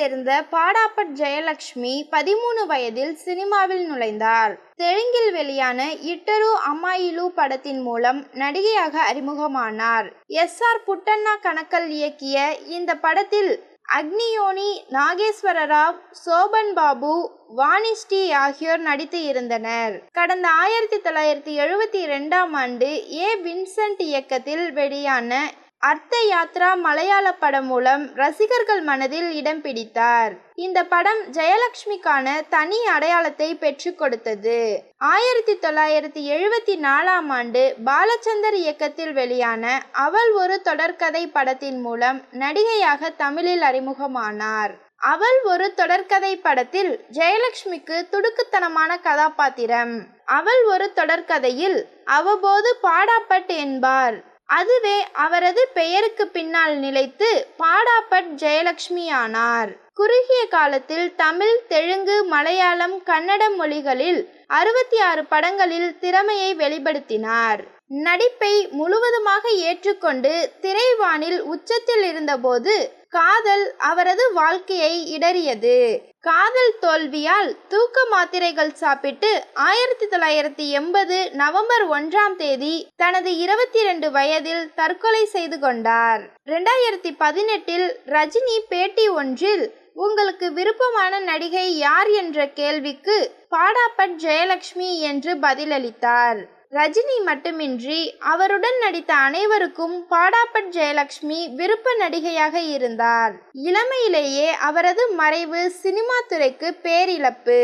சேர்ந்த பாடாபட் ஜெயலட்சுமி 13 வயதில் சினிமாவில் நுழைந்தார். தெலுங்கில் வெளியான இட்டரு அம்மாயிலு படத்தின் மூலம் நடிகையாக அறிமுகமானார். எஸ்.ஆர். புட்டண்ணா கணக்கல் இயக்கிய இந்த படத்தில் அக்னியோனி, நாகேஸ்வர ராவ், சோபன் பாபு, வாணிஸ்ரீ ஆகியோர் நடித்து இருந்தனர். கடந்த 1972ஆம் ஆண்டு ஏ. வின்சென்ட் இயக்கத்தில் வெளியான அர்த்த யாத்ரா மலையாள படம் மூலம் ரசிகர்கள் மனதில் இடம் பிடித்தார். இந்த படம் ஜெயலட்சுமிக்கான தனி அடையாளத்தை பெற்றுக் கொடுத்தது. 1974ஆம் ஆண்டு பாலச்சந்தர் இயக்கத்தில் வெளியான அவள் ஒரு தொடர்கதை படத்தின் மூலம் நடிகையாக தமிழில் அறிமுகமானார். அவள் ஒரு தொடர்கதை படத்தில் ஜெயலட்சுமிக்கு துடுக்குத்தனமான கதாபாத்திரம். அவள் ஒரு தொடர்கதையில் அவ்வப்போது பாடாபட் என்பார். அதுவே அவரது பெயருக்கு பின்னால் நிலைத்து பாடாபட் ஜெயலட்சுமி ஆனார். குறுகிய காலத்தில் தமிழ், தெலுங்கு, மலையாளம், கன்னடம் மொழிகளில் 66 படங்களில் திறமையை வெளிப்படுத்தினார். நடிப்பை முழுவதுமாக ஏற்றுக்கொண்டு திரைவானில் உச்சத்தில் இருந்தபோது காதல் அவரது வாழ்க்கையை இடறியது. காதல் தோல்வியால் தூக்க மாத்திரைகள் சாப்பிட்டு 1980 நவம்பர் 1ஆம் தேதி தனது 22 வயதில் தற்கொலை செய்து கொண்டார். 2018இல் ரஜினி பேட்டி ஒன்றில் உங்களுக்கு விருப்பமான நடிகை யார் என்ற கேள்விக்கு பாடாபட் ஜெயலட்சுமி என்று பதிலளித்தார். ரஜினி மட்டுமின்றி அவருடன் நடித்த அனைவருக்கும் பாடாபட் ஜெயலட்சுமி விருப்ப நடிகையாக இருந்தார். இளமையிலேயே அவரது மறைவு சினிமா துறைக்கு பேரிழப்பு.